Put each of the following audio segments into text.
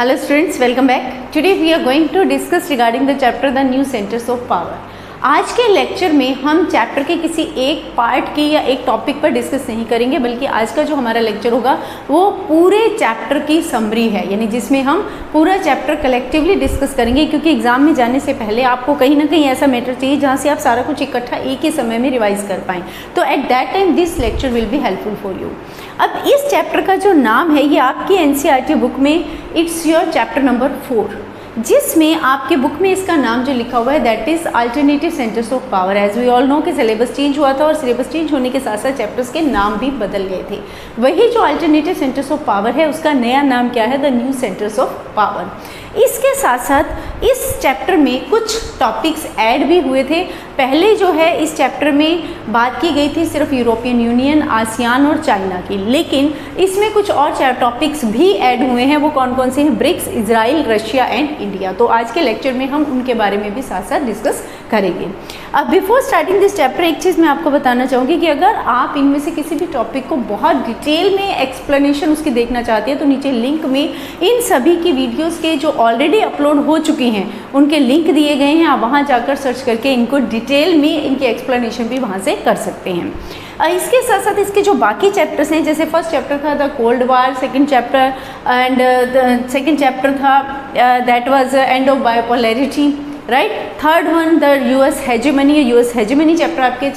Hello students, welcome back. Today we are going to discuss regarding the chapter the new centers of power. आज के lecture में हम chapter के किसी एक पार्ट की या एक टॉपिक पर डिस्कस नहीं करेंगे, बल्कि आज का जो हमारा लेक्चर होगा वो पूरे चैप्टर की समरी है, यानी जिसमें हम पूरा चैप्टर कलेक्टिवली डिस्कस करेंगे, क्योंकि एग्जाम में जाने से पहले आपको कहीं ना कहीं ऐसा मैटर चाहिए जहाँ से आप सारा कुछ इकट्ठा एक ही समय में रिवाइज कर पाएँ. तो at that time this lecture will be helpful for you. अब इस चैप्टर का जो नाम है ये आपकी एनसीईआरटी बुक में इट्स योर चैप्टर नंबर 4, जिसमें आपके बुक में इसका नाम जो लिखा हुआ है that is alternative centres of power. As we all know कि सिलेबस चेंज हुआ था और सिलेबस चेंज होने के साथ साथ चैप्टर्स के नाम भी बदल गए थे. वही जो अल्टरनेटिव सेंटर्स ऑफ पावर है उसका नया नाम क्या है, the new centres of power. इसके साथ साथ इस चैप्टर में कुछ टॉपिक्स ऐड भी हुए थे. पहले जो है इस चैप्टर में बात की गई थी सिर्फ यूरोपियन यूनियन, आसियान और चाइना की, लेकिन इसमें कुछ और टॉपिक्स भी ऐड हुए हैं. वो कौन कौन से हैं? BRICS, Israel, Russia and India. तो आज के लेक्चर में हम उनके बारे में भी साथ साथ डिस्कस करेंगे. अब बिफोर स्टार्टिंग दिस चैप्टर एक चीज़ मैं आपको बताना चाहूँगी कि अगर आप इनमें से किसी भी टॉपिक को बहुत डिटेल में एक्सप्लेनेशन उसकी देखना चाहते हैं तो नीचे लिंक में इन सभी की वीडियोज़ के जो ऑलरेडी अपलोड हो चुकी हैं उनके लिंक दिए गए हैं. आप वहाँ जाकर सर्च करके इनको डिटेल में इनकी एक्सप्लेनेशन भी वहाँ से कर सकते हैं. इसके साथ साथ इसके जो बाकी चैप्टर्स हैं, जैसे फर्स्ट चैप्टर था the cold war, second chapter and second chapter था that was end of bipolarity, right. Third one the US hegemony. US hegemony chapter आपके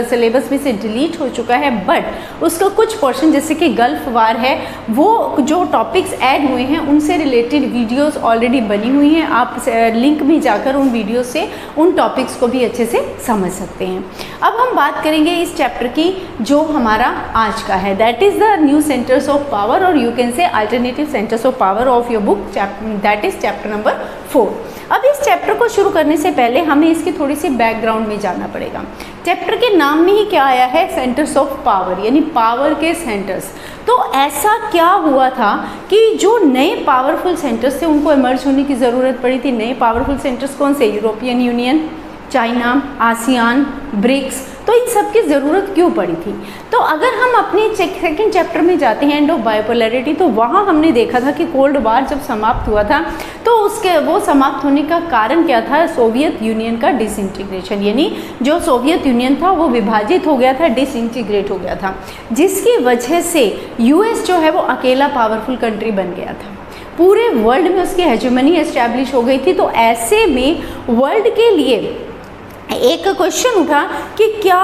सिलेबस में से डिलीट हो चुका है, बट उसका कुछ पोर्शन जैसे कि गल्फ वार है, वो जो टॉपिक्स ऐड हुए हैं उनसे रिलेटेड वीडियोस ऑलरेडी बनी हुई हैं. आप लिंक में जाकर उन वीडियो से उन टॉपिक्स को भी अच्छे से समझ सकते हैं. अब हम बात करेंगे इस चैप्टर की जो हमारा आज का है, that is the new centres of power, और you can say alternative centres of power of your book, that is chapter number 4. अब इस चैप्टर को शुरू करने से पहले हमें इसकी थोड़ी सी बैकग्राउंड में जाना पड़ेगा. चैप्टर के नाम में ही क्या आया है, सेंटर्स ऑफ पावर, यानी पावर के सेंटर्स. तो ऐसा क्या हुआ था कि जो नए पावरफुल सेंटर्स थे उनको इमर्ज होने की ज़रूरत पड़ी थी. नए पावरफुल सेंटर्स कौन से? European Union, China, ASEAN, BRICS. तो इन सब की ज़रूरत क्यों पड़ी थी? तो अगर हम अपने सेकंड चैप्टर में जाते हैं एंड ऑफ बायोपोलैरिटी, तो वहाँ हमने देखा था कि कोल्ड वार जब समाप्त हुआ था तो उसके वो समाप्त होने का कारण क्या था? सोवियत यूनियन का डिसइंटीग्रेशन, यानी जो सोवियत यूनियन था वो विभाजित हो गया था, डिसइंटीग्रेट हो गया था, जिसकी वजह से यूएस जो है वो अकेला पावरफुल कंट्री बन गया था. पूरे वर्ल्ड में उसकी हेजेमनी एस्टैब्लिश हो गई थी. तो ऐसे में वर्ल्ड के लिए एक क्वेश्चन उठा कि क्या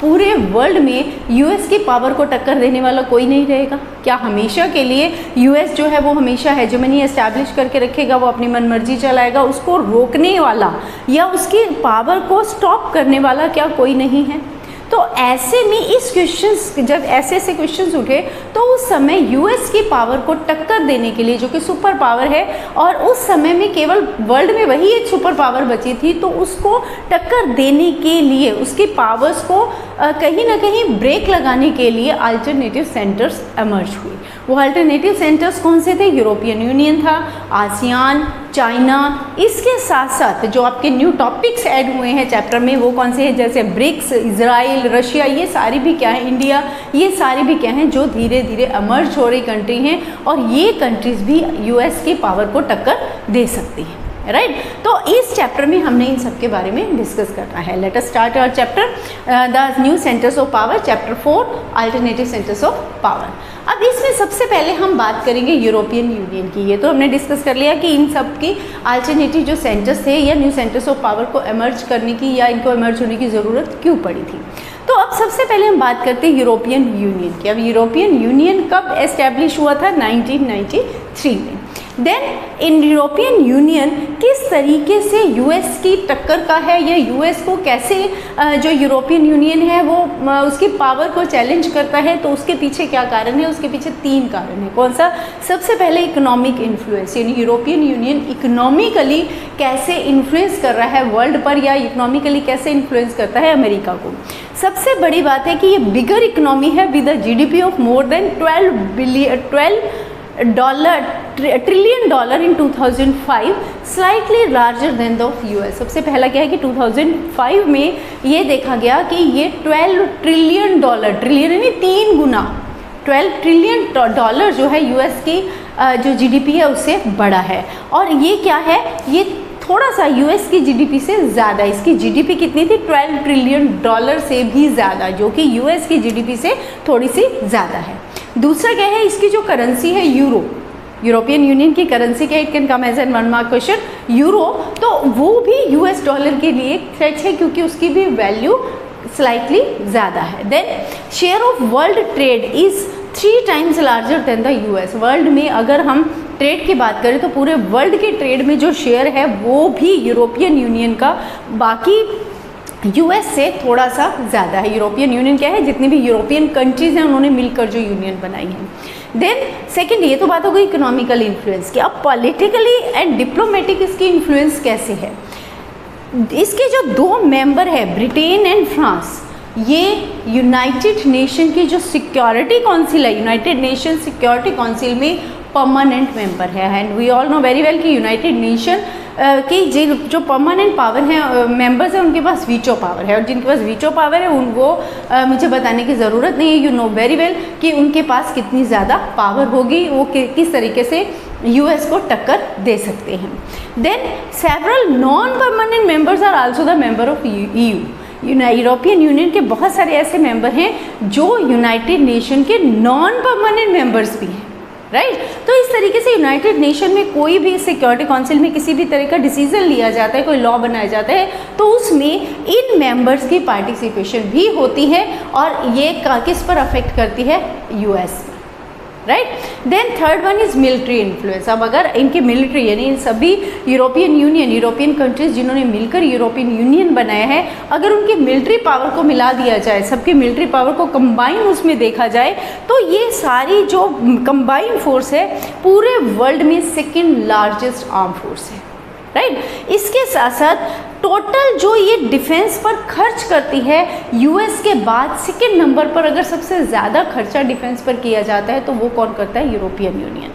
पूरे वर्ल्ड में यूएस की पावर को टक्कर देने वाला कोई नहीं रहेगा? क्या हमेशा के लिए यूएस जो है वो हमेशा हेजेमनी एस्टैब्लिश करके रखेगा, वो अपनी मनमर्जी चलाएगा? उसको रोकने वाला या उसकी पावर को स्टॉप करने वाला क्या कोई नहीं है? तो ऐसे में इस क्वेश्चंस, जब ऐसे ऐसे क्वेश्चंस उठे तो उस समय यूएस की पावर को टक्कर देने के लिए, जो कि सुपर पावर है और उस समय में केवल वर्ल्ड में वही एक सुपर पावर बची थी, तो उसको टक्कर देने के लिए, उसकी पावर्स को कहीं ना कहीं ब्रेक लगाने के लिए अल्टरनेटिव सेंटर्स इमर्ज हुए. वो अल्टरनेटिव सेंटर्स कौन से थे? यूरोपियन यूनियन था, आसियान, चाइना. इसके साथ साथ जो आपके न्यू टॉपिक्स ऐड हुए हैं चैप्टर में वो कौन से हैं? जैसे ब्रिक्स, इजराइल, रशिया, ये सारी भी क्या है? इंडिया, ये सारी भी क्या हैं? जो धीरे धीरे इमर्ज हो रही कंट्री हैं, और ये कंट्रीज़ भी यूएस की पावर को टक्कर दे सकती हैं, राइट. तो इस चैप्टर में हमने इन सब के बारे में डिस्कस करना है. Let us start our chapter the new centres of power, chapter 4 alternative centres of power. अब इसमें सबसे पहले हम बात करेंगे यूरोपियन यूनियन की. ये तो हमने डिस्कस कर लिया कि इन सब की अल्टरनेटिव जो सेंटर्स थे या न्यू सेंटर्स ऑफ पावर को इमर्ज करने की या इनको इमर्ज होने की ज़रूरत क्यों पड़ी थी. तो अब सबसे पहले हम बात करते हैं यूरोपियन यूनियन की. अब यूरोपियन यूनियन कब एस्टैब्लिश हुआ था? 1993 में. देन इन यूरोपियन यूनियन किस तरीके से यूएस की टक्कर का है, या यूएस को कैसे जो यूरोपियन यूनियन है वो उसकी पावर को चैलेंज करता है, तो उसके पीछे क्या कारण है? उसके पीछे 3 कारण है. कौन सा? सबसे पहले इकोनॉमिक इन्फ्लुएंस, यानी यूरोपियन यूनियन इकोनॉमिकली कैसे इन्फ्लुएंस कर रहा है वर्ल्ड पर, या इकोनॉमिकली कैसे इन्फ्लुएंस करता है अमेरिका को. सबसे बड़ी बात है कि ये बिगर इकोनॉमी है with a GDP of more than $12 trillion in 2005, slightly larger than the US. सबसे पहला क्या है कि 2005 में ये देखा गया कि ये $12 ट्रिलियन, ट्रिलियन यानी 3 गुना, $12 ट्रिलियन जो है यूएस की जो जीडीपी है उससे बड़ा है। और ये क्या है, ये थोड़ा सा यूएस की जीडीपी से ज़्यादा, इसकी जीडीपी कितनी थी, $12 ट्रिलियन से भी ज़्यादा, जो कि यूएस की जीडीपी से थोड़ी सी ज़्यादा है। दूसरा क्या है, इसकी जो करेंसी है यूरो, यूरोपियन यूनियन की करेंसी क्या, it can come as an 1 mark question, euro, तो वो भी यूएस डॉलर के लिए थ्रेट है क्योंकि उसकी भी वैल्यू स्लाइटली ज़्यादा है। Then share of world trade is 3 times larger than the US. World में अगर हम ट्रेड की बात करें तो पूरे वर्ल्ड के ट्रेड में जो शेयर है वो भी यूरोपियन यूनियन का बाकी यूएस से थोड़ा सा ज़्यादा है। यूरोपियन यूनियन क्या है, जितनी भी यूरोपियन कंट्रीज़ हैं उन्होंने मिलकर जो यूनियन बनाई है। देन सेकेंड, ये तो बात हो गई इकोनॉमिकल इन्फ्लुएंस की। अब पॉलिटिकली एंड डिप्लोमेटिक इसकी इन्फ्लुएंस कैसे है। इसके जो 2 मेंबर है ब्रिटेन एंड फ्रांस, ये यूनाइटेड नेशन की जो सिक्योरिटी काउंसिल है, यूनाइटेड नेशन सिक्योरिटी काउंसिल में परमानेंट मेंबर है। And we all know very well कि यूनाइटेड नेशन की जो परमानेंट पावर है मेंबर्स हैं उनके पास वीटो पावर है, और जिनके पास वीटो पावर है उनको मुझे बताने की ज़रूरत नहीं है, यू नो वेरी वेल कि उनके पास कितनी ज़्यादा पावर होगी, वो किस तरीके से यूएस को टक्कर दे सकते हैं। Then several non permanent members are also the member of EU. European Union के बहुत सारे ऐसे मेंबर हैं जो यूनाइटेड नेशन के नॉन परमानेंट मेंबर्स भी हैं, राइट। तो इस तरीके से यूनाइटेड नेशन में कोई भी सिक्योरिटी काउंसिल में किसी भी तरह का डिसीजन लिया जाता है, कोई लॉ बनाया जाता है, तो उसमें इन मेंबर्स की पार्टिसिपेशन भी होती है, और ये किस पर अफेक्ट करती है, US, right. Then third one is military influence. अब अगर इनके मिलिट्री यानी इन सभी यूरोपियन कंट्रीज जिन्होंने मिलकर यूरोपियन यूनियन बनाया है, अगर उनकी मिलिट्री पावर को मिला दिया जाए, सबकी मिलिट्री पावर को कंबाइन उसमें देखा जाए, तो ये सारी जो कंबाइन फोर्स है पूरे वर्ल्ड में 2nd लार्जेस्ट आर्म फोर्स है, राइट। इसके साथ साथ टोटल जो ये डिफेंस पर खर्च करती है यूएस के बाद 2nd नंबर पर अगर सबसे ज़्यादा खर्चा डिफेंस पर किया जाता है तो वो कौन करता है, यूरोपियन यूनियन।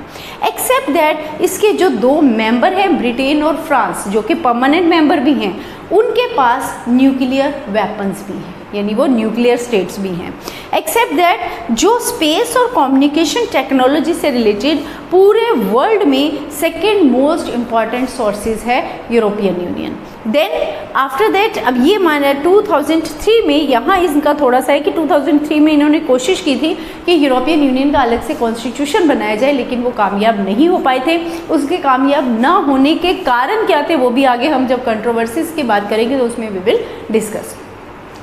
एक्सेप्ट दैट इसके जो 2 मेंबर हैं ब्रिटेन और फ्रांस, जो कि परमानेंट मेंबर भी हैं, उनके पास न्यूक्लियर वेपन्स भी हैं, यानी वो न्यूक्लियर स्टेट्स भी हैं। एक्सेप्ट दैट जो स्पेस और कम्युनिकेशन टेक्नोलॉजी से रिलेटेड पूरे वर्ल्ड में 2nd मोस्ट इम्पॉर्टेंट सोर्सेज है European Union. Then after that अब ये माना 2003 में, यहाँ इनका थोड़ा सा है कि 2003 में इन्होंने कोशिश की थी कि यूरोपियन यूनियन का अलग से कॉन्स्टिट्यूशन बनाया जाए, लेकिन वो कामयाब नहीं हो पाए थे। उसके कामयाब ना होने के कारण क्या थे वो भी आगे हम जब कंट्रोवर्सीज की बात करेंगे तो उसमें वी विल डिस्कस,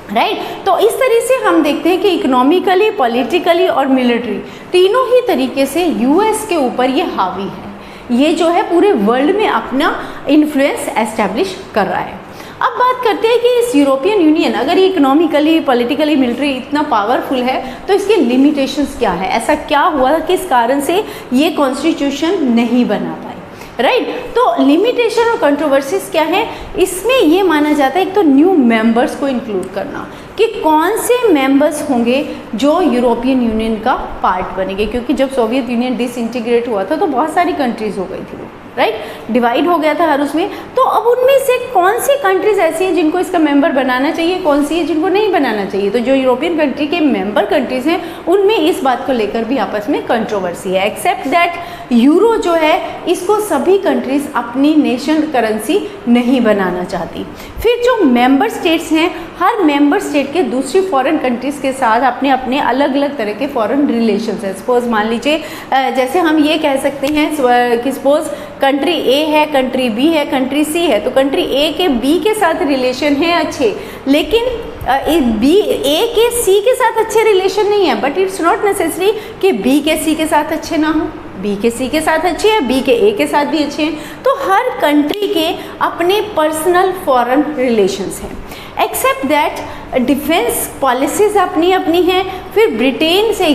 राइट। तो इस तरह से हम देखते हैं कि इकोनॉमिकली, पॉलिटिकली और मिलिट्री तीनों ही तरीके से यूएस के ऊपर ये हावी है, ये जो है पूरे वर्ल्ड में अपना इन्फ्लुएंस एस्टेब्लिश कर रहा है। अब बात करते हैं कि इस यूरोपियन यूनियन अगर ये इकोनॉमिकली, पॉलिटिकली, मिलिट्री इतना पावरफुल है तो इसके लिमिटेशंस क्या है, ऐसा क्या हुआ किस कारण से ये कॉन्स्टिट्यूशन नहीं बना पाए, राइट। तो लिमिटेशन और कंट्रोवर्सीज क्या है, इसमें ये माना जाता है एक तो न्यू मेंबर्स को इंक्लूड करना, कि कौन से मेंबर्स होंगे जो यूरोपियन यूनियन का पार्ट बनेंगे, क्योंकि जब सोवियत यूनियन डिसइंटीग्रेट हुआ था तो बहुत सारी कंट्रीज़ हो गई थी वो, राइट, डिवाइड हो गया था हर उसमें। तो अब उनमें से कौन सी कंट्रीज़ ऐसी हैं जिनको इसका मेंबर बनाना चाहिए, कौन सी है जिनको नहीं बनाना चाहिए। तो जो यूरोपियन कंट्री के मेंबर कंट्रीज़ हैं उनमें इस बात को लेकर भी आपस में कंट्रोवर्सी है। एक्सेप्ट दैट यूरो जो है इसको सभी कंट्रीज़ अपनी नेशनल करेंसी नहीं बनाना चाहती। फिर जो मेंबर स्टेट्स हैं, हर मेंबर स्टेट के दूसरी फॉरेन कंट्रीज़ के साथ अपने अपने अलग अलग तरह के फॉरेन रिलेशंस हैं। सपोज मान लीजिए जैसे हम ये कह सकते हैं कि सपोज कंट्री ए है, कंट्री बी है, कंट्री सी है, तो कंट्री ए के बी के साथ रिलेशन है अच्छे, लेकिन बी ए के सी के साथ अच्छे रिलेशन नहीं है। बट इट्स नॉट नेसेसरी कि बी के सी के साथ अच्छे ना हो, बी के सी के साथ अच्छे हैं, बी के ए के साथ भी अच्छे हैं। तो हर कंट्री के अपने पर्सनल फॉरेन रिलेशंस हैं। एक्सेप्ट दैट डिफेंस पॉलिसीज़ अपनी अपनी हैं। फिर ब्रिटेन से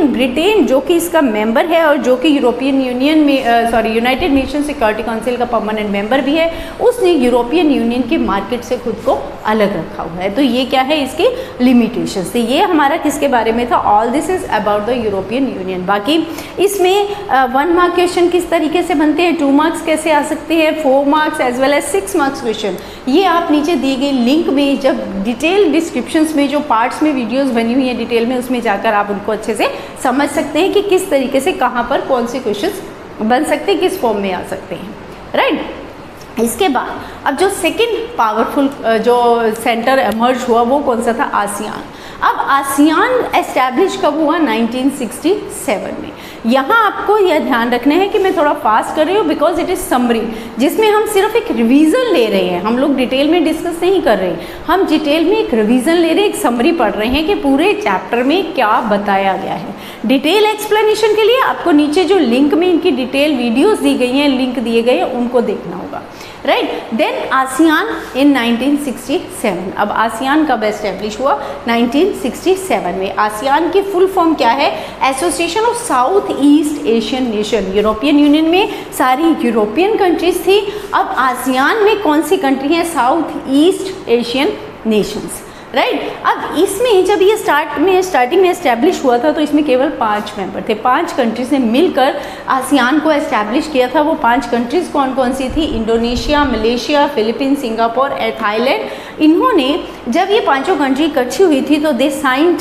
ब्रिटेन जो कि इसका मेंबर है और जो कि यूरोपियन यूनियन में यूनाइटेड नेशन सिक्योरिटी काउंसिल का परमानेंट मेंबर भी है, उसने यूरोपियन यूनियन की मार्केट से खुद को अलग रखा हुआ है। तो ये क्या है, इसकी लिमिटेशंस थी। ये हमारा किसके बारे में था, all this is about the European union. बाकी इसमें 1 मार्क क्वेश्चन किस तरीके से बनते हैं, 2 मार्क्स कैसे आ सकते हैं, 4 marks as well as 6 marks question, ये आप नीचे दिए गए लिंक में जब डिटेल डिस्क्रिप्शंस में जो पार्ट्स में वीडियोस बनी हुई है डिटेल में, उसमें जाकर आप उनको अच्छे से समझ सकते हैं कि किस तरीके से कहाँ पर कौन से क्वेश्चंस बन सकते हैं, किस फॉर्म में आ सकते हैं, राइट। इसके बाद अब जो सेकंड पावरफुल जो सेंटर एमर्ज हुआ वो कौन सा था, आसियान। अब आसियान एस्टैब्लिश कब हुआ, 1967 में। यहाँ आपको यह ध्यान रखना है कि मैं थोड़ा फास्ट कर रही हूँ बिकॉज इट इज़ समरी, जिसमें हम सिर्फ एक रिवीजन ले रहे हैं, हम लोग डिटेल में डिस्कस नहीं कर रहे हैं, हम डिटेल में एक रिवीजन ले रहे हैं, एक समरी पढ़ रहे हैं कि पूरे चैप्टर में क्या बताया गया है। डिटेल एक्सप्लेनेशन के लिए आपको नीचे जो लिंक में इनकी डिटेल वीडियोज़ दी गई हैं, लिंक दिए गए हैं, उनको देखना होगा, राइट। देन आसियान इन 1967। अब आसियान कब एस्टेब्लिश हुआ, 1967 में। आसियान की फुल फॉर्म क्या है, association of south east Asian nation. European union में सारी यूरोपियन कंट्रीज थी, अब आसियान में कौन सी कंट्री है, south east Asian Nations, right. अब इसमें जब ये स्टार्टिंग में एस्टैब्लिश हुआ था तो इसमें केवल 5 मेंबर थे, 5 कंट्रीज ने मिलकर आसियान को एस्टैब्लिश किया था। वो 5 कंट्रीज कौन कौन सी थी, इंडोनेशिया, मलेशिया, फिलीपींस, सिंगापुर और थाईलैंड। इन्होंने जब ये 5 कंट्री इकट्ठी हुई थी तो दे साइंड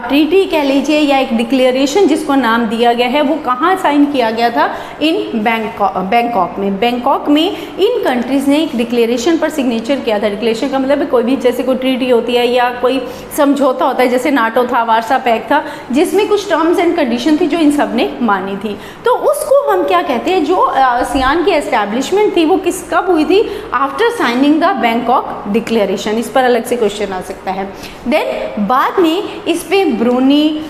ट्रीटी कह लीजिए या एक डिक्लेरेशन जिसको नाम दिया गया है, वो कहाँ साइन किया गया था, इन बैंकॉक में। बैंकॉक में इन कंट्रीज़ ने एक डिक्लेरेशन पर सिग्नेचर किया था। डिक्लेरेशन का मतलब कोई भी जैसे कोई ट्रीटी होती है या कोई समझौता होता है, जैसे नाटो था, वारसा पैक्ट था, जिसमें कुछ टर्म्स एंड कंडीशन थी जो इन सब ने मानी थी। तो उसको हम क्या कहते हैं, जो आसियान की एस्टैब्लिशमेंट थी वो कब हुई थी, after signing the Bangkok declaration. इस पर अलग से क्वेश्चन आ सकता है। देन बाद में इस पे Brunei,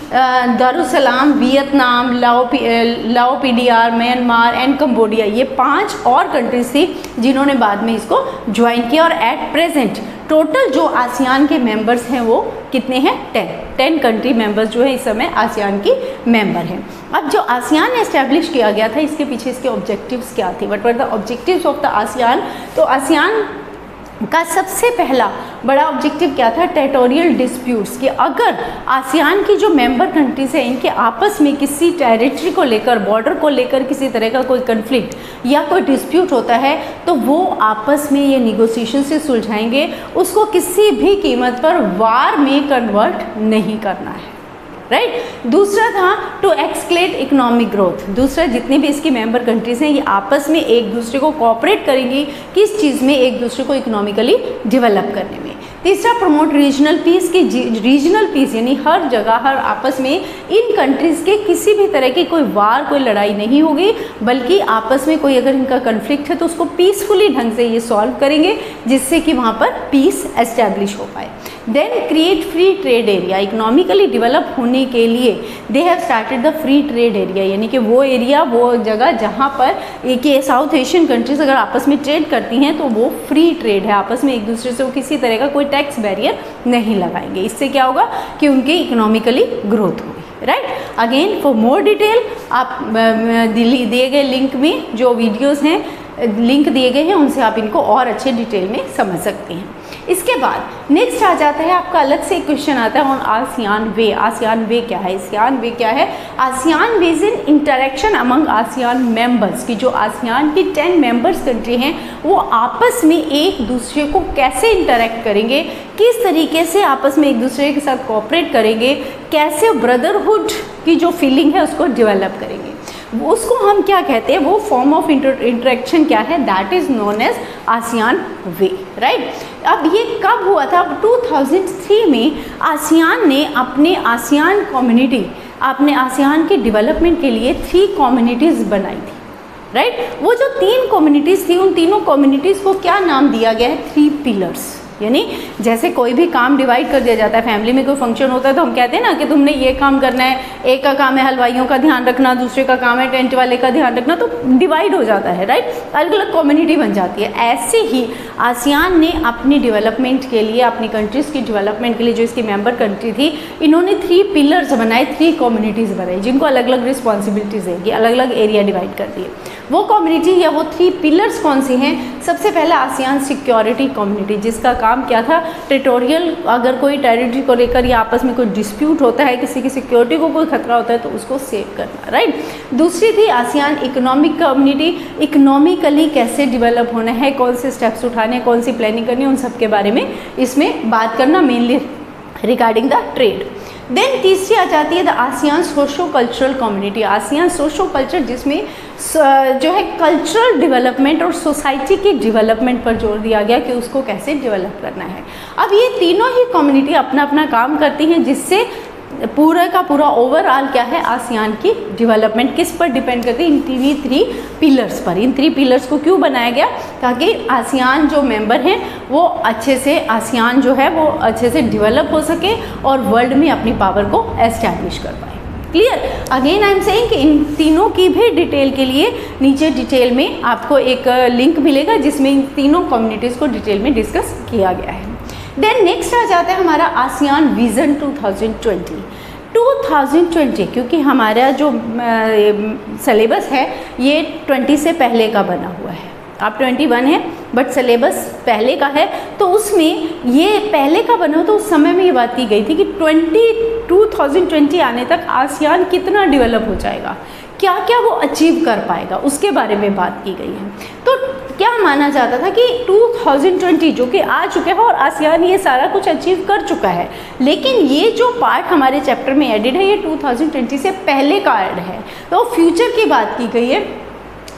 Darussalam, Vietnam, Lao PDR, Myanmar and Cambodia, ये 5 और कंट्रीज थी जिन्होंने बाद में इसको ज्वाइन किया। और एट प्रेजेंट टोटल जो आसियान के मेंबर्स हैं वो कितने हैं, 10 कंट्री मेंबर्स जो है इस समय आसियान की मेंबर हैं। अब जो आसियान एस्टैब्लिश किया गया था, इसके पीछे इसके ऑब्जेक्टिव्स क्या थे, what were the objectives of the ASEAN. तो आसियान का सबसे पहला बड़ा ऑब्जेक्टिव क्या था, टेरिटोरियल डिस्प्यूट्स, कि अगर आसियान की जो मेंबर कंट्रीज हैं इनके आपस में किसी टेरिटरी को लेकर, बॉर्डर को लेकर किसी तरह का कोई कन्फ्लिक्ट या कोई डिस्प्यूट होता है तो वो आपस में ये निगोसिएशन से सुलझाएंगे, उसको किसी भी कीमत पर वार में कन्वर्ट नहीं करना है, राइट। दूसरा था टू एक्सक्लेट इकोनॉमिक ग्रोथ। दूसरा, जितनी भी इसकी मेंबर कंट्रीज हैं ये आपस में एक दूसरे को कोऑपरेट करेंगी किस चीज़ में, एक दूसरे को इकोनॉमिकली डेवलप करने में। तीसरा, प्रमोट रीजनल पीस, की रीजनल पीस यानी हर जगह हर आपस में इन कंट्रीज़ के किसी भी तरह की कोई वार, कोई लड़ाई नहीं होगी, बल्कि आपस में कोई अगर इनका कन्फ्लिक्ट है तो उसको पीसफुली ढंग से ये सॉल्व करेंगे जिससे कि वहाँ पर पीस एस्टैब्लिश हो पाए। Then create free trade area, economically develop होने के लिए they have started the free trade area, यानी कि वो एरिया, वो जगह जहाँ पर एक साउथ एशियन कंट्रीज अगर आपस में ट्रेड करती हैं तो वो फ्री ट्रेड है, आपस में एक दूसरे से वो किसी तरह का कोई टैक्स बैरियर नहीं लगाएंगे। इससे क्या होगा कि उनकी इकोनॉमिकली ग्रोथ होगी, right. Again for more detail आप दिए गए लिंक में जो वीडियोज़ हैं, लिंक दिए गए हैं, उनसे आप इनको और अच्छे डिटेल में समझ सकते हैं। इसके बाद नेक्स्ट आ जाता है आपका अलग से क्वेश्चन आता है ऑन आसियान वे। आसियान वे क्या है, आसियान वे क्या है। ASEAN way is in interaction among ASEAN members, की जो आसियान की 10 मेंबर्स कंट्री हैं वो आपस में एक दूसरे को कैसे इंटरेक्ट करेंगे, किस तरीके से आपस में एक दूसरे के साथ कोऑपरेट करेंगे, कैसे ब्रदरहुड की जो फीलिंग है उसको डेवलप करेंगे, उसको हम क्या कहते हैं, वो फॉर्म ऑफ इंटरेक्शन क्या है, that is known as ASEAN way, right. अब ये कब हुआ था, 2003 में आसियान ने अपने आसियान कम्युनिटी, अपने आसियान के डेवलपमेंट के लिए 3 कम्युनिटीज़ बनाई थी, राइट। वो जो 3 कम्युनिटीज़ थी उन तीनों कम्युनिटीज़ को क्या नाम दिया गया है, 3 पिलर्स। यानी जैसे कोई भी काम डिवाइड कर दिया जाता है, फैमिली में कोई फंक्शन होता है तो हम कहते हैं ना कि तुमने ये काम करना है, एक का काम है हलवाइयों का ध्यान रखना, दूसरे का काम है टेंट वाले का ध्यान रखना, तो डिवाइड हो जाता है, राइट, अलग अलग कम्युनिटी बन जाती है। ऐसे ही आसियान ने अपनी डेवलपमेंट के लिए, अपनी कंट्रीज़ की डेवलपमेंट के लिए, जो इसकी मेंबर कंट्री थी, इन्होंने 3 पिलर्स बनाए, 3 कम्युनिटीज़ बनाई जिनको अलग अलग रिस्पॉन्सिबिलिटीज़ देंगी, अलग अलग एरिया डिवाइड कर दिए। वो कम्युनिटी या वो 3 पिलर्स कौन से हैं, सबसे पहला आसियान सिक्योरिटी कम्युनिटी, जिसका काम क्या था, टेरिटोरियल, अगर कोई टेरिटरी को लेकर या आपस में कोई डिस्प्यूट होता है, किसी की सिक्योरिटी को कोई खतरा होता है तो उसको सेव करना, राइट। दूसरी थी आसियान इकोनॉमिक कम्युनिटी, इकोनॉमिकली कैसे डेवलप होना है, कौन से स्टेप्स उठाने, कौन सी प्लानिंग करनी है, उन सब के बारे में इसमें बात करना, mainly regarding the trade. Then तीसरी आ जाती है the ASEAN socio cultural community. ASEAN socio culture जिसमें जो है कल्चरल डेवलपमेंट और सोसाइटी की डेवलपमेंट पर जोर दिया गया कि उसको कैसे डेवलप करना है। अब ये तीनों ही कम्युनिटी अपना अपना काम करती हैं, जिससे पूरा का पूरा ओवरऑल क्या है आसियान की डेवलपमेंट किस पर डिपेंड करती है, इन थ्री पिलर्स पर। इन थ्री पिलर्स को क्यों बनाया गया, ताकि आसियान जो मेंबर हैं वो अच्छे से आसियान जो है वो अच्छे से डेवलप हो सके और वर्ल्ड में अपनी पावर को एस्टैब्लिश कर पाए। Clear? Again I am saying कि इन तीनों की भी डिटेल के लिए नीचे डिटेल में आपको एक लिंक मिलेगा जिसमें इन तीनों कम्युनिटीज़ को डिटेल में डिस्कस किया गया है। देन नेक्स्ट आ जाता है हमारा आसियान विज़न 2020, क्योंकि हमारा जो सिलेबस है ये 20 से पहले का बना हुआ है। आप 21 है बट सिलेबस पहले का है, तो उसमें ये पहले का बना, तो उस समय में ये बात की गई थी कि 2020 आने तक आसियान कितना डेवलप हो जाएगा, क्या क्या वो अचीव कर पाएगा, उसके बारे में बात की गई है। तो क्या माना जाता था कि 2020 जो कि आ चुके हैं और आसियान ये सारा कुछ अचीव कर चुका है, लेकिन ये जो पार्ट हमारे चैप्टर में एडिड है ये 2020 से पहले का ऐड है, तो फ्यूचर की बात की गई है।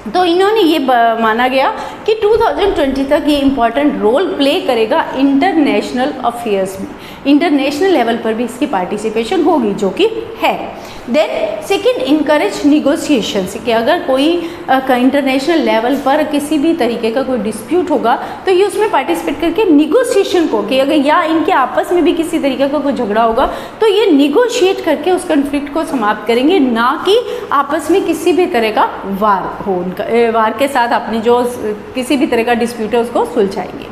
तो इन्होंने ये माना गया कि 2020 तक ये इम्पॉर्टेंट रोल प्ले करेगा इंटरनेशनल अफेयर्स में, इंटरनेशनल लेवल पर भी इसकी पार्टिसिपेशन होगी, जो कि है। देन सेकंड, इनकरेज निगोशिएशन, कि अगर कोई इंटरनेशनल लेवल पर किसी भी तरीके का कोई डिस्प्यूट होगा तो ये उसमें पार्टिसिपेट करके निगोशिएशन को, कि अगर या इनके आपस में भी किसी तरीके का कोई झगड़ा होगा तो ये निगोशिएट करके उस कन्फ्लिक्ट को समाप्त करेंगे, ना कि आपस में किसी भी तरह का वार हो, वार के साथ अपनी जो किसी भी तरह का डिस्प्यूट है उसको सुलझाएंगे।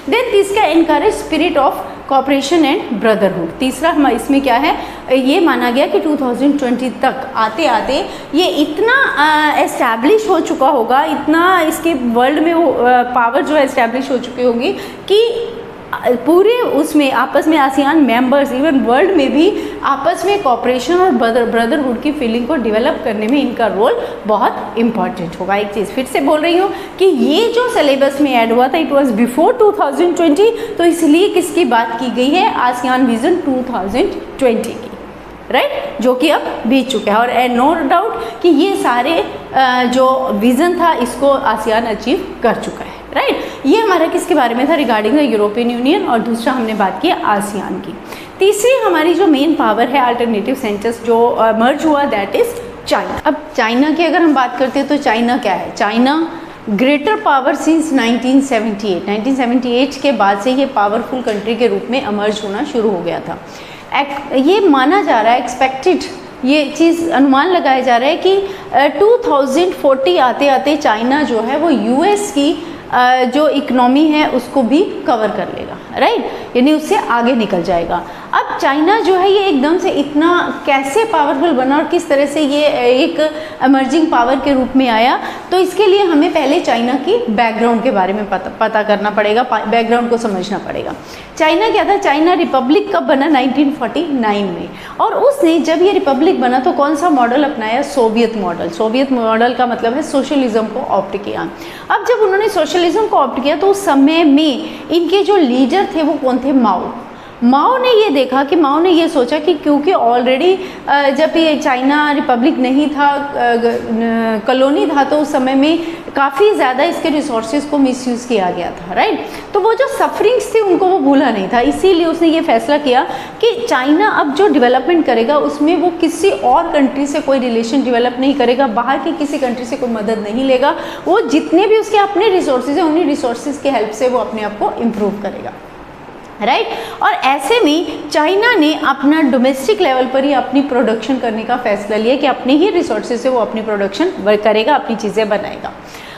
देन तीसरा, encourage spirit of cooperation and brotherhood. तीसरा हम इसमें क्या है, ये माना गया कि 2020 तक आते आते ये इतना एस्टैब्लिश हो चुका होगा, इतना इसके वर्ल्ड में पावर जो है एस्टैब्लिश हो चुकी होगी कि पूरे उसमें आपस में आसियान मेंबर्स इवन वर्ल्ड में भी आपस में कॉपरेशन और ब्रदरहुड की फीलिंग को डेवलप करने में इनका रोल बहुत इंपॉर्टेंट होगा। एक चीज़ फिर से बोल रही हूँ कि ये जो सिलेबस में ऐड हुआ था इट वाज बिफोर 2020, तो इसलिए किसकी बात की गई है, आसियान विजन 2020 की, राइट, जो कि अब बीत चुका है। और नो डाउट कि ये सारे जो विज़न था इसको आसियान अचीव कर चुका है, राइट। ये हमारा किसके बारे में था, रिगार्डिंग द यूरोपियन यूनियन, और दूसरा हमने बात की आसियान की। तीसरी हमारी जो मेन पावर है अल्टरनेटिव सेंटर्स जो मर्ज हुआ, दैट इज़ चाइना। अब चाइना की अगर हम बात करते हैं तो चाइना क्या है, चाइना ग्रेटर पावर सिंस 1978 के बाद से ये पावरफुल कंट्री के रूप में इमर्ज होना शुरू हो गया था। ये माना जा रहा है, एक्सपेक्टेड ये चीज़ अनुमान लगाया जा रहा है कि 2040 आते आते चाइना जो है वो यूएस की जो इकोनॉमी है उसको भी कवर कर लेगा, राइट, यानी उससे आगे निकल जाएगा। अब चाइना जो है ये एकदम से इतना कैसे पावरफुल बना और किस तरह से ये एक एमर्जिंग पावर के रूप में आया, तो इसके लिए हमें पहले चाइना की बैकग्राउंड के बारे में पता करना पड़ेगा, बैकग्राउंड को समझना पड़ेगा। चाइना क्या था, चाइना रिपब्लिक कब बना, 1949 में, और उसने जब ये रिपब्लिक बना तो कौन सा मॉडल अपनाया, सोवियत मॉडल। सोवियत मॉडल का मतलब है सोशलिज्म को ऑप्ट किया। अब जब उन्होंने सोशलिज्म को ऑप्ट किया तो उस समय में इनके जो लीडर थे वो कौन थे, माओ ने ये देखा कि माओ ने ये सोचा कि क्योंकि ऑलरेडी जब ये चाइना रिपब्लिक नहीं था, कॉलोनी था, तो उस समय में काफ़ी ज़्यादा इसके रिसोर्सेज को मिसयूज़ किया गया था, राइट। तो वो जो सफरिंग्स थी उनको वो भूला नहीं था, इसीलिए उसने ये फैसला किया कि चाइना अब जो डेवलपमेंट करेगा उसमें वो किसी और कंट्री से कोई रिलेशन डेवलप नहीं करेगा, बाहर की किसी कंट्री से कोई मदद नहीं लेगा, वो जितने भी उसके अपने रिसोर्सेज हैं उन्हीं रिसोर्सेज की हेल्प से वो अपने आप को इम्प्रूव करेगा, राइट। और ऐसे में चाइना ने अपना डोमेस्टिक लेवल पर ही अपनी प्रोडक्शन करने का फैसला लिया कि अपने ही रिसोर्सेज से वो अपनी प्रोडक्शन करेगा, अपनी चीज़ें बनाएगा।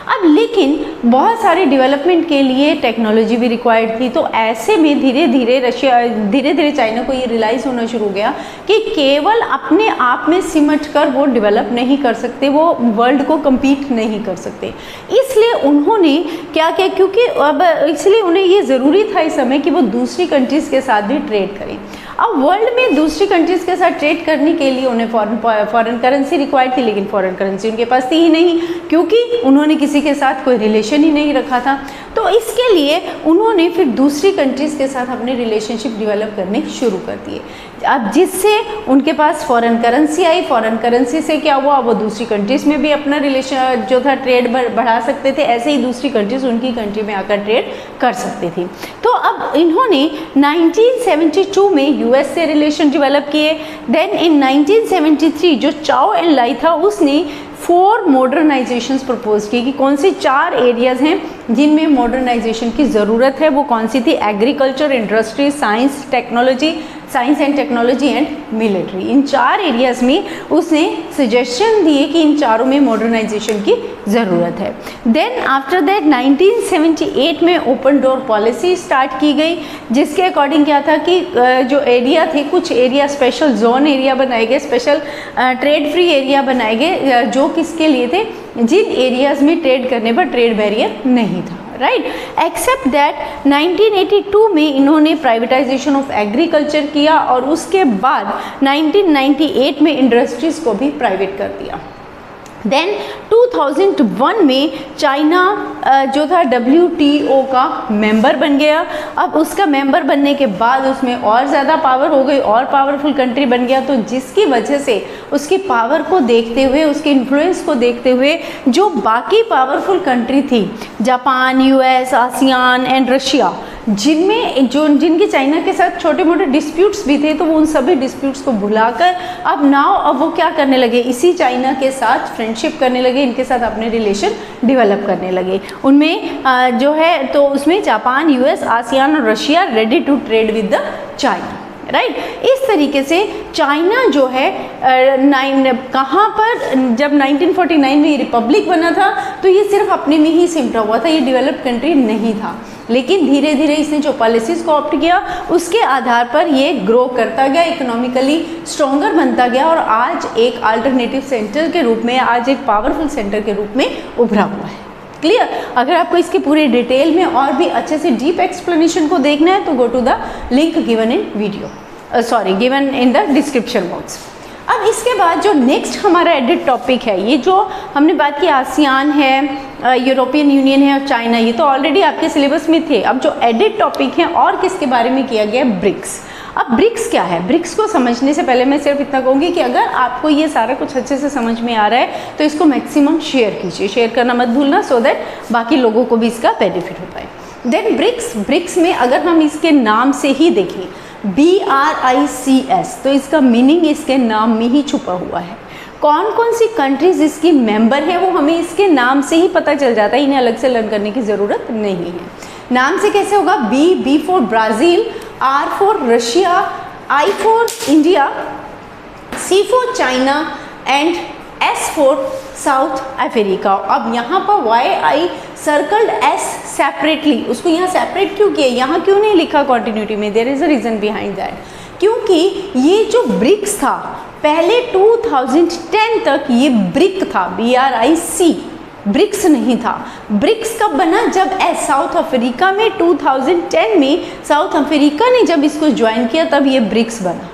अब लेकिन बहुत सारे डेवलपमेंट के लिए टेक्नोलॉजी भी रिक्वायर्ड थी, तो ऐसे में धीरे धीरे चाइना को ये रियलाइज़ होना शुरू हो गया कि केवल अपने आप में सिमट कर वो डेवलप नहीं कर सकते, वो वर्ल्ड को compete नहीं कर सकते। इसलिए उन्होंने क्या किया, क्योंकि अब इसलिए उन्हें ये ज़रूरी था इस समय कि वो दूसरी कंट्रीज़ के साथ भी ट्रेड करें। अब वर्ल्ड में दूसरी कंट्रीज़ के साथ ट्रेड करने के लिए उन्हें फॉरेन करेंसी रिक्वायर्ड थी, लेकिन फॉरेन करेंसी उनके पास थी ही नहीं, क्योंकि उन्होंने किसी के साथ कोई रिलेशन ही नहीं रखा था। तो तो इसके लिए उन्होंने फिर दूसरी कंट्रीज़ के साथ अपने रिलेशनशिप डेवलप करने शुरू कर दिए। अब जिससे उनके पास फॉरेन करेंसी आई, फॉरेन करेंसी से क्या हुआ, वो दूसरी कंट्रीज़ में भी अपना रिलेशन जो था ट्रेड बढ़ा सकते थे, ऐसे ही दूसरी कंट्रीज़ उनकी कंट्री में आकर ट्रेड कर सकती थी। तो अब इन्होंने 1972 में यूएस से रिलेशन डेवलप किए। देन इन 1973 जो चाओ एन लाई था उसने 4 मॉडर्नाइजेशंस प्रपोज की कि कौन सी 4 एरियाज़ हैं जिनमें मॉडर्नाइजेशन की ज़रूरत है। वो कौन सी थी? Agriculture, industry, science and technology and military. In 4 areas में उसने सजेशन दिए कि इन चारों में मॉडर्नाइजेशन की ज़रूरत है। देन आफ्टर दैट 1978 में ओपन डोर पॉलिसी स्टार्ट की गई, जिसके अकॉर्डिंग क्या था कि जो एरिया थे, कुछ एरिया स्पेशल जोन एरिया बनाए गए, स्पेशल ट्रेड फ्री एरिया बनाए गए, जो किसके लिए थे? जिन एरियाज़ में ट्रेड करने पर ट्रेड बैरियर नहीं था, राइट। एक्सेप्ट दैट 1982 में इन्होंने प्राइवेटाइजेशन ऑफ एग्रीकल्चर किया और उसके बाद 1998 में इंडस्ट्रीज़ को भी प्राइवेट कर दिया। देन 2001 में चाइना जो था WTO का मेंबर बन गया। अब उसका मेंबर बनने के बाद उसमें और ज़्यादा पावर हो गई और पावरफुल कंट्री बन गया, तो जिसकी वजह से उसकी पावर को देखते हुए, उसके इन्फ्लुएंस को देखते हुए जो बाकी पावरफुल कंट्री थी, Japan, US, ASEAN and Russia, जिनके चाइना के साथ छोटे मोटे डिस्प्यूट्स भी थे, तो वो उन सभी डिस्प्यूट्स को भुलाकर अब वो क्या करने लगे? इसी चाइना के साथ फ्रेंडशिप करने लगे, इनके साथ अपने रिलेशन डेवलप करने लगे। उनमें जो है तो उसमें जापान, US, आसियान और Russia ready to trade with the China, right. इस तरीके से चाइना जो है कहाँ पर, जब 1949 में ये रिपब्लिक बना था तो ये सिर्फ अपने में ही सिमटा हुआ था, ये डेवलप्ड कंट्री नहीं था। लेकिन धीरे धीरे इसने जो पॉलिसीज़ को ऑप्ट किया उसके आधार पर ये ग्रो करता गया, इकोनॉमिकली स्ट्रॉन्गर बनता गया और आज एक अल्टरनेटिव सेंटर के रूप में, आज एक पावरफुल सेंटर के रूप में उभरा हुआ है। क्लियर? अगर आपको इसके पूरे डिटेल में और भी अच्छे से डीप एक्सप्लेनेशन को देखना है तो go to the link given in given in the description box. अब इसके बाद जो नेक्स्ट हमारा एडिट टॉपिक है, ये जो हमने बात की आसियान है, यूरोपियन यूनियन है और चाइना, ये तो ऑलरेडी आपके सिलेबस में थे। अब जो एडिट टॉपिक है और किसके बारे में किया गया है? ब्रिक्स। अब ब्रिक्स क्या है? ब्रिक्स को समझने से पहले मैं सिर्फ इतना कहूँगी कि अगर आपको ये सारा कुछ अच्छे से समझ में आ रहा है तो इसको मैक्सिमम शेयर कीजिए, शेयर करना मत भूलना, सो दैट बाकी लोगों को भी इसका बेनिफिट हो पाए। देन ब्रिक्स में अगर हम इसके नाम से ही देखें, BRICS, तो इसका मीनिंग इसके नाम में ही छुपा हुआ है। कौन कौन सी कंट्रीज इसकी मेंबर है वो हमें इसके नाम से ही पता चल जाता है, इन्हें अलग से लर्न करने की ज़रूरत नहीं है। नाम से कैसे होगा? B for Brazil, R for Russia, I for India, C for China and S for south Africa. अब यहाँ पर YI सर्कल्ड S सेपरेटली, उसको यहाँ सेपरेट क्यों किया, यहाँ क्यों नहीं लिखा कंटिन्यूटी में? There is a reason behind that, क्योंकि ये जो ब्रिक्स था पहले 2010 तक ये ब्रिक था, BRIC, ब्रिक्स नहीं था। ब्रिक्स कब बना? जब साउथ अफ्रीका में 2010 में साउथ अफ्रीका ने जब इसको ज्वाइन किया तब ये ब्रिक्स बना,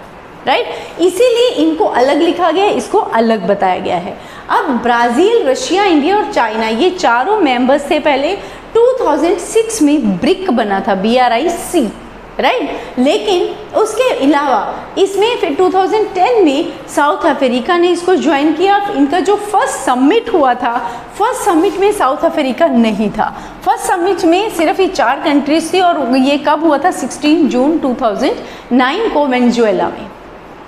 राइट। इसीलिए इनको अलग लिखा गया, इसको अलग बताया गया है। अब ब्राज़ील, रशिया, इंडिया और चाइना, ये चारों मेंबर्स थे पहले। 2006 में ब्रिक बना था, BRIC, राइट। लेकिन उसके अलावा इसमें फिर 2010 में साउथ अफ्रीका ने इसको ज्वाइन किया। इनका जो फर्स्ट समिट हुआ था, फर्स्ट समिट में साउथ अफ्रीका नहीं था। फर्स्ट समिट में सिर्फ ये 4 कंट्रीज थी और ये कब हुआ था? 16 जून 2009 को वेनेजुएला में,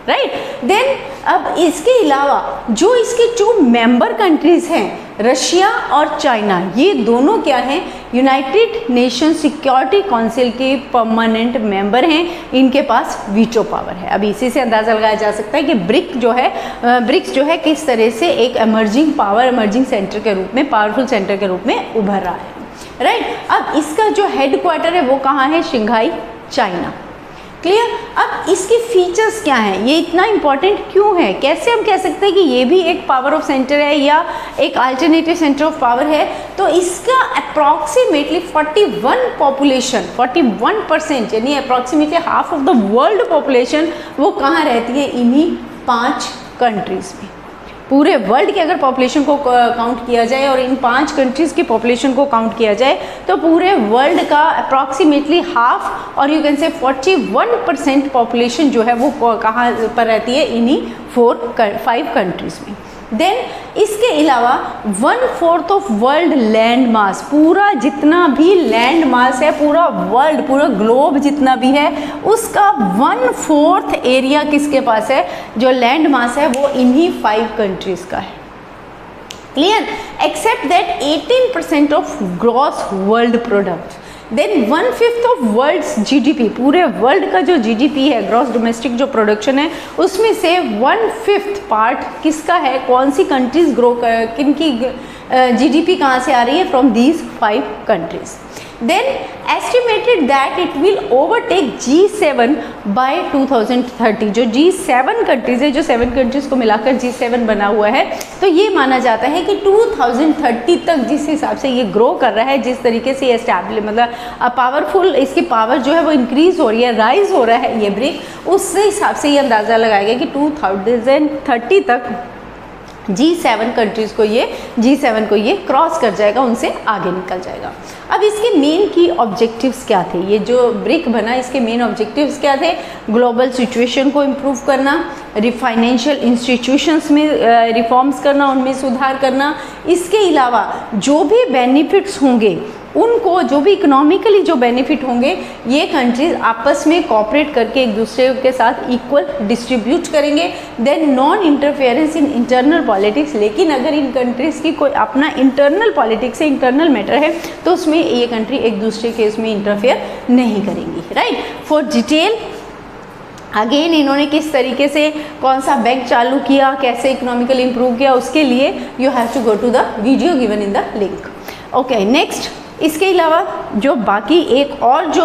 राइट। देन अब इसके अलावा जो इसके 2 मेंबर कंट्रीज हैं, रशिया और चाइना, ये दोनों क्या हैं? यूनाइटेड नेशन सिक्योरिटी काउंसिल के परमानेंट मेंबर हैं, इनके पास वीटो पावर है। अब इसी से अंदाज़ा लगाया जा सकता है कि ब्रिक्स जो है किस तरह से एक इमर्जिंग पावर, इमर्जिंग सेंटर के रूप में, पावरफुल सेंटर के रूप में उभर रहा है, राइट। अब इसका जो हेड क्वार्टर है वो कहाँ है? Shanghai, China. क्लियर? अब इसके फीचर्स क्या हैं, ये इतना इंपॉर्टेंट क्यों है, कैसे हम कह सकते हैं कि ये भी एक पावर ऑफ सेंटर है या एक अल्टरनेटिव सेंटर ऑफ पावर है? तो इसका अप्रॉक्सीमेटली 41% यानी approximately half of the world population वो कहाँ रहती है? इन्हीं 5 कंट्रीज में। पूरे वर्ल्ड की अगर पॉपुलेशन को काउंट किया जाए और इन 5 कंट्रीज़ की पॉपुलेशन को काउंट किया जाए तो पूरे वर्ल्ड का अप्रॉक्सीमेटली हाफ और यू कैन से 41% पॉपुलेशन जो है वो कहाँ पर रहती है, इन्हीं 5 कंट्रीज़ में। देन इसके अलावा 1/4 ऑफ वर्ल्ड लैंड मास, पूरा जितना भी लैंड मास है, पूरा वर्ल्ड, पूरा ग्लोब जितना भी है, उसका 1/4 एरिया किसके पास है, जो लैंड मास है वो इन्हीं 5 कंट्रीज़ का है। Clear? Except that 18% of gross world product, then 1/5 of world's GDP, पूरे वर्ल्ड का जो जीडीपी है, ग्रॉस डोमेस्टिक जो प्रोडक्शन है, उसमें से 1/5 पार्ट किसका है, कौन सी कंट्रीज ग्रो कर, किन की जीडीपी कहाँ से आ रही है, from these 5 countries. Then estimated that it will overtake G7 by 2030, जो G7 कंट्रीज है, जो 7 कंट्रीज को मिलाकर G7 बना हुआ है, तो ये माना जाता है कि 2030 तक जिस हिसाब से ये ग्रो कर रहा है, जिस तरीके से ये स्टैब्लिश मतलब पावरफुल, इसकी पावर जो है वो इंक्रीज हो रही है, राइज हो रहा है ये ब्रिक, उस हिसाब से ये अंदाज़ा लगाया गया कि 2030 तक G7 कंट्रीज़ को ये G7 को ये क्रॉस कर जाएगा, उनसे आगे निकल जाएगा। अब इसके मेन की ऑब्जेक्टिव्स क्या थे, ये जो ब्रिक बना इसके मेन ऑब्जेक्टिव्स क्या थे, ग्लोबल सिचुएशन को इम्प्रूव करना, फाइनेंशियल इंस्टीट्यूशंस में रिफॉर्म्स करना, उनमें सुधार करना, इसके अलावा जो भी बेनिफिट्स होंगे उनको, जो भी इकोनॉमिकली जो बेनिफिट होंगे, ये कंट्रीज आपस में कोऑपरेट करके एक दूसरे के साथ इक्वल डिस्ट्रीब्यूट करेंगे। Then non interference in internal politics, लेकिन अगर इन कंट्रीज़ की कोई अपना इंटरनल पॉलिटिक्स है, इंटरनल मैटर है, तो उसमें ये कंट्री एक दूसरे के इसमें इंटरफेयर नहीं करेंगी। राइट? फॉर डिटेल अगेन इन्होंने किस तरीके से कौन सा बैंक चालू किया, कैसे इकोनॉमिकली इम्प्रूव किया, उसके लिए you have to go to the video given in the link. Okay, next इसके अलावा जो बाकी एक और जो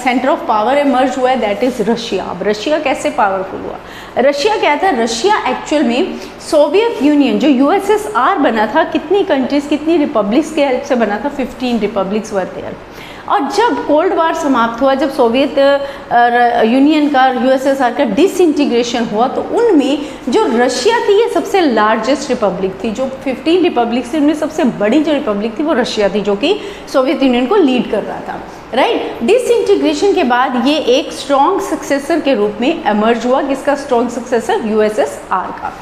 सेंटर ऑफ पावर इमर्ज हुआ है, दैट इज़ रशिया। अब रशिया कैसे पावरफुल हुआ? रशिया क्या था, रशिया एक्चुअल में सोवियत यूनियन जो USSR बना था, कितनी कंट्रीज, कितनी रिपब्लिक्स के हेल्प से बना था, 15 रिपब्लिक्स वर देयर। और जब कोल्ड वार समाप्त हुआ, जब सोवियत यूनियन का, USSR का डिसइंटीग्रेशन हुआ, तो उनमें जो रशिया थी ये सबसे लार्जेस्ट रिपब्लिक थी। जो 15 रिपब्लिक थी उनमें सबसे बड़ी जो रिपब्लिक थी वो रशिया थी, जो कि सोवियत यूनियन को लीड कर रहा था। राइट? डिसइंटीग्रेशन के बाद ये एक स्ट्रॉन्ग सक्सेसर के रूप में एमर्ज हुआ। किसका स्ट्रॉन्ग सक्सेसर? USSR का।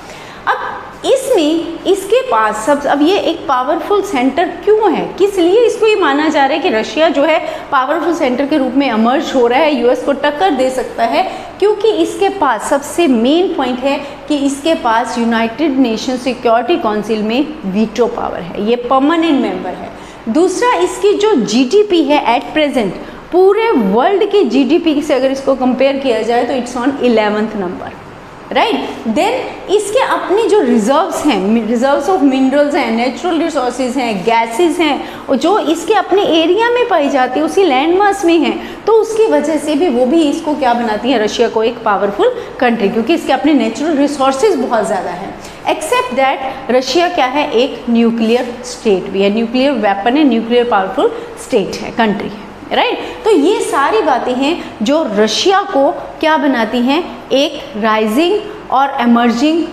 अब इसमें इसके पास सब, अब ये एक पावरफुल सेंटर क्यों है, किस लिए इसको ये माना जा रहा है कि रशिया जो है पावरफुल सेंटर के रूप में एमर्ज हो रहा है, यूएस को टक्कर दे सकता है? क्योंकि इसके पास सबसे मेन पॉइंट है कि इसके पास यूनाइटेड नेशन सिक्योरिटी काउंसिल में वीटो पावर है, ये परमानेंट मेंबर है। दूसरा, इसकी जो जीडीपी है एट प्रेजेंट पूरे वर्ल्ड के जीडीपी से अगर इसको कंपेयर किया जाए तो इट्स ऑन 11th नंबर। राइट? देन इसके अपने जो रिजर्व्स हैं, रिजर्व्स ऑफ मिनरल्स हैं, नेचुरल रिसोर्सेज हैं, गैसेस हैं, जो इसके अपने एरिया में पाई जाती है, उसी लैंड मास में हैं, तो उसकी वजह से भी वो भी इसको क्या बनाती है, रशिया को एक पावरफुल कंट्री, क्योंकि इसके अपने नेचुरल रिसोर्सेज बहुत ज़्यादा हैं। एक्सेप्ट दैट रशिया क्या है, एक न्यूक्लियर स्टेट भी है, न्यूक्लियर वेपन है, न्यूक्लियर पावरफुल स्टेट है, कंट्री है। राइट? तो ये सारी बातें हैं जो रशिया को क्या बनाती हैं, एक राइजिंग और emerging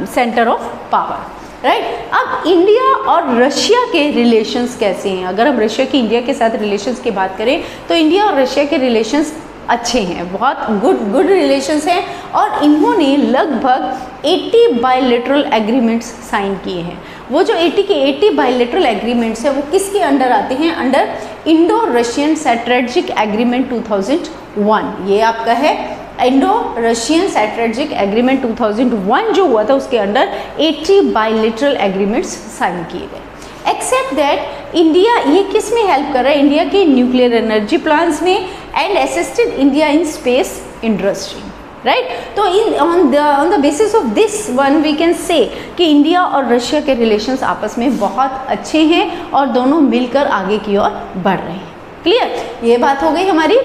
centre of power. Right? अब इंडिया और रशिया के रिलेशंस कैसे हैं? अगर हम रशिया की इंडिया के साथ रिलेशंस की बात करें तो इंडिया और रशिया के रिलेशंस अच्छे हैं, बहुत गुड रिलेशंस हैं, और इन्होंने लगभग 80 बायलैटरल एग्रीमेंट्स साइन किए हैं। वो जो 80 के 80 बायलैटरल एग्रीमेंट्स हैं वो किसके अंडर आते हैं? Under Indo Russian strategic agreement 2001। ये आपका है इंडो रशियन स्ट्रेटेजिक एग्रीमेंट 2001 जो हुआ था, उसके अंडर 80 बायलैटरल एग्रीमेंट्स साइन किए गए। एक्सेप्ट दैट इंडिया ये किस में हेल्प कर रहा है? इंडिया के न्यूक्लियर एनर्जी प्लांट्स में, and assisted India in space industry. Right? तो on the basis of this one we can say कि इंडिया और रशिया के रिलेशंस आपस में बहुत अच्छे हैं और दोनों मिलकर आगे की ओर बढ़ रहे हैं। क्लियर? ये बात हो गई हमारी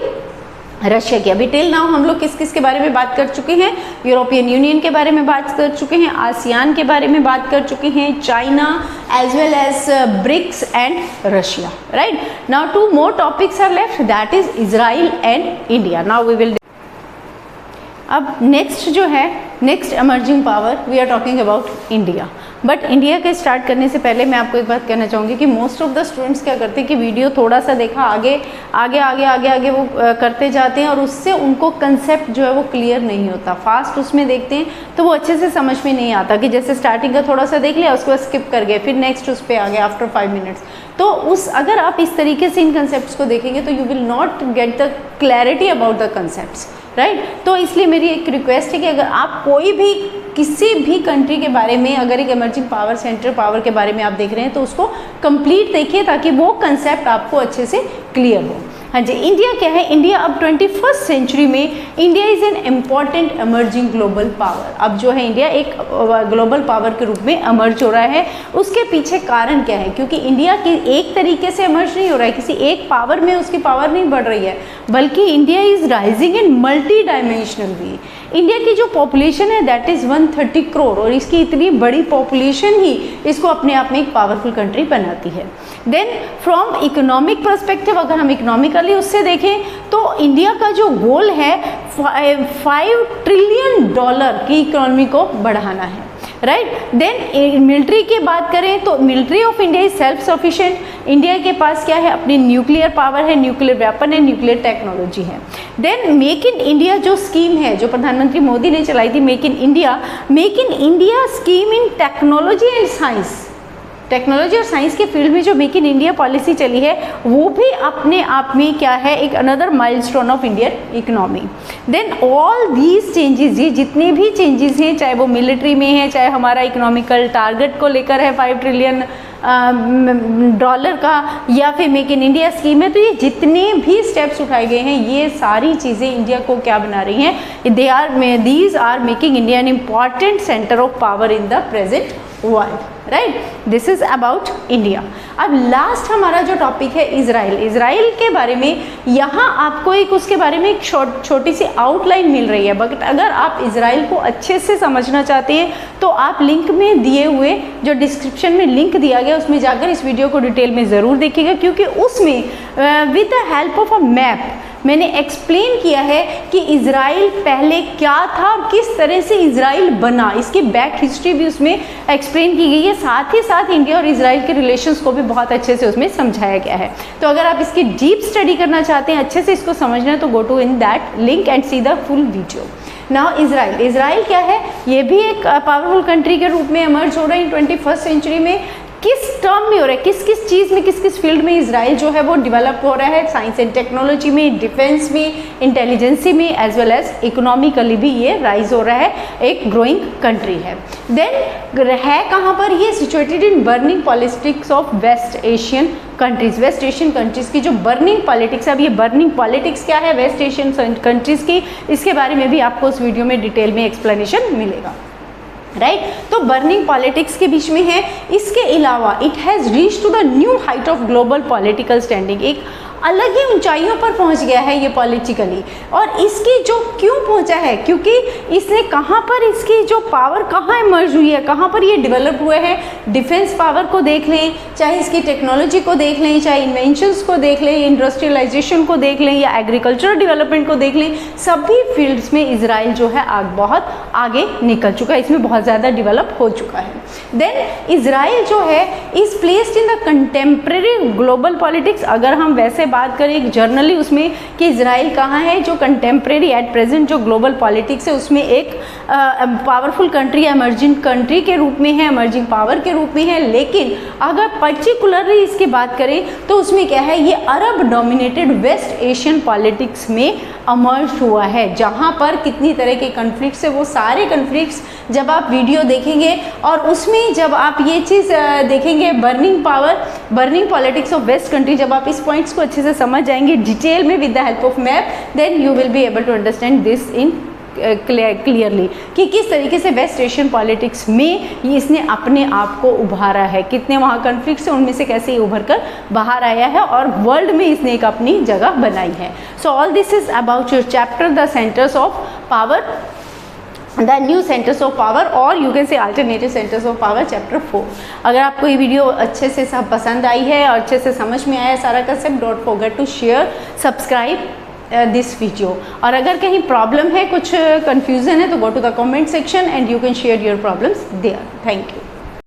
रशिया की। अभी टिल नाउ हम लोग किस किस के बारे में बात कर चुके हैं? यूरोपियन यूनियन के बारे में बात कर चुके हैं, आसियान के बारे में बात कर चुके हैं, China as well as BRICS and Russia. Right? Now 2 more topics are left, that is Israel and India. Now we will अब नेक्स्ट जो है, next emerging power we are talking about India. But India के start करने से पहले मैं आपको एक बात कहना चाहूँगी कि मोस्ट ऑफ द स्टूडेंट्स क्या करते हैं कि वीडियो थोड़ा सा देखा, आगे आगे आगे आगे आगे वो करते जाते हैं और उससे उनको कंसेप्ट जो है वो क्लियर नहीं होता। फास्ट उसमें देखते हैं तो वो अच्छे से समझ में नहीं आता, कि जैसे स्टार्टिंग का थोड़ा सा देख लिया, उसके बाद स्किप कर गए, फिर नेक्स्ट उस पर आ गए आफ्टर 5 मिनट्स। तो अगर आप इस तरीके से इन कंसेप्ट को देखेंगे तो you will not get the clarity about the concept, right. तो इसलिए मेरी एक रिक्वेस्ट है कि अगर आप कोई भी किसी भी कंट्री के बारे में, अगर एक एमर्जिंग पावर, सेंट्रल पावर के बारे में आप देख रहे हैं तो उसको कंप्लीट देखिए ताकि वो कंसेप्ट आपको अच्छे से क्लियर हो। हाँ जी, इंडिया क्या है? इंडिया अब 21st सेंचुरी में India is an important emerging global power. अब जो है इंडिया एक ग्लोबल पावर के रूप में एमर्ज हो रहा है। उसके पीछे कारण क्या है? क्योंकि इंडिया की एक तरीके से एमर्ज नहीं हो रहा है, किसी एक पावर में उसकी पावर नहीं बढ़ रही है, बल्कि India is rising in multi dimensional way. India की जो पॉपुलेशन है दैट इज़ 130 करोड़, और इसकी इतनी बड़ी पॉपुलेशन ही इसको अपने आप में एक पावरफुल कंट्री बनाती है। देन फ्रॉम इकोनॉमिक पर्सपेक्टिव, अगर हम इकोनॉमिकली उससे देखें तो इंडिया का जो गोल है 5 ट्रिलियन डॉलर की इकोनॉमी को बढ़ाना है, राइट। देन मिलिट्री की बात करें तो military of India is self sufficient. India के पास क्या है? अपनी न्यूक्लियर पावर है, न्यूक्लियर वेपन है, न्यूक्लियर टेक्नोलॉजी है। देन मेक इन इंडिया जो स्कीम है, जो प्रधानमंत्री मोदी ने चलाई थी, make in India scheme in technology and science. Technology और साइंस के फील्ड में जो मेक इन इंडिया पॉलिसी चली है वो भी अपने आप में क्या है? एक another milestone of Indian economy. Then all these changes, ये जितने भी चेंजेस हैं, चाहे वो मिलिट्री में है, चाहे हमारा इकोनॉमिकल टारगेट को लेकर है 5 ट्रिलियन डॉलर का, या फिर मेक इन इंडिया स्कीम है, तो ये जितने भी स्टेप्स उठाए गए हैं ये सारी चीज़ें इंडिया को क्या बना रही हैं? These are making India an important centre of power in the present world, right. This is about India. अब लास्ट हमारा जो टॉपिक है इजराइल। इजराइल के बारे में यहाँ आपको एक उसके बारे में एक छोटी सी आउटलाइन मिल रही है, बट अगर आप इजराइल को अच्छे से समझना चाहते हैं तो आप लिंक में दिए हुए जो डिस्क्रिप्शन में लिंक दिया गया उसमें जाकर इस वीडियो को डिटेल में ज़रूर देखिएगा, क्योंकि उसमें with the help of a map मैंने एक्सप्लेन किया है कि इजराइल पहले क्या था और किस तरह से इजराइल बना, इसकी बैक हिस्ट्री भी उसमें एक्सप्लेन की गई है। साथ ही साथ इंडिया और इजराइल के रिलेशंस को भी बहुत अच्छे से उसमें समझाया गया है। तो अगर आप इसकी डीप स्टडी करना चाहते हैं, अच्छे से इसको समझना है, तो go to in that link and see the full video. Now Israel क्या है? ये भी एक पावरफुल कंट्री के रूप में एमर्ज हो रहा है 21st सेंचुरी में। किस टर्म में हो रहा है, किस किस चीज़ में, किस किस फील्ड में इजराइल जो है वो डेवलप हो रहा है? साइंस एंड टेक्नोलॉजी में, डिफेंस में, इंटेलिजेंसी में, एज वेल एज इकोनॉमिकली भी ये राइज हो रहा है, एक ग्रोइंग कंट्री है। देन है कहाँ पर? ये situated in burning politics of West Asian countries. West Asian countries की जो बर्निंग पॉलिटिक्स है, अब ये बर्निंग पॉलिटिक्स क्या है वेस्ट एशियन कंट्रीज़ की, इसके बारे में भी आपको उस वीडियो में डिटेल में एक्सप्लेनेशन मिलेगा, राइट। तो बर्निंग पॉलिटिक्स के बीच में है। इसके अलावा it has reach to the new height of global political standing, एक अलग ही ऊंचाइयों पर पहुंच गया है ये पॉलिटिकली। और इसकी जो क्यों पहुंचा है? क्योंकि इसने कहाँ पर इसकी जो पावर कहाँ इमर्ज हुई है, कहाँ पर ये डेवलप हुए हैं? डिफेंस पावर को देख लें, चाहे इसकी टेक्नोलॉजी को देख लें, चाहे इन्वेंशंस को देख लें, इंडस्ट्रियलाइजेशन को देख लें, या एग्रीकल्चरल डेवलपमेंट को देख लें, सभी फील्ड्स में इजराइल जो है बहुत आगे निकल चुका है, इसमें बहुत ज़्यादा डेवलप हो चुका है। देन इजराइल जो है is placed in the contemporary global politics. अगर हम वैसे बात करें एक जर्नली उसमें कि इजराइल कहाँ है, जो कंटेम्प्रेरी एट प्रेजेंट जो ग्लोबल पॉलिटिक्स है उसमें एक पावरफुल कंट्री, एमर्जिंग कंट्री के रूप में है, एमर्जिंग पावर के रूप में है। लेकिन अगर पर्टिकुलरली इसकी बात करें तो उसमें क्या है? ये अरब डोमिनेटेड वेस्ट एशियन पॉलिटिक्स में अमर्ज हुआ है, जहाँ पर कितनी तरह के कन्फ्लिक्ट्स है, वो सारे कन्फ्लिक्ट्स जब आप वीडियो देखेंगे और उसमें जब आप ये चीज़ देखेंगे burning politics of west country, जब आप इस पॉइंट्स को अच्छे से समझ जाएंगे डिटेल में with the help of map, then you will be able to understand this in clearly कि किस तरीके से वेस्ट एशियन पॉलिटिक्स में इसने अपने आप को उभारा है, कितने वहाँ कन्फ्लिक्ट्स हैं उनमें से कैसे ये उभर कर बाहर आया है और वर्ल्ड में इसने एक अपनी जगह बनाई है। So all this is about your chapter the centres of power, the new centres of power, और you can say alternative centres of power chapter 4। अगर आपको ये वीडियो अच्छे से सब पसंद आई है और अच्छे से समझ में आया सारा concept, don't forget to share, subscribe this video. और अगर कहीं प्रॉब्लम है, कुछ कन्फ्यूज़न है, तो go to the comment section and you can share your problems there. Thank you.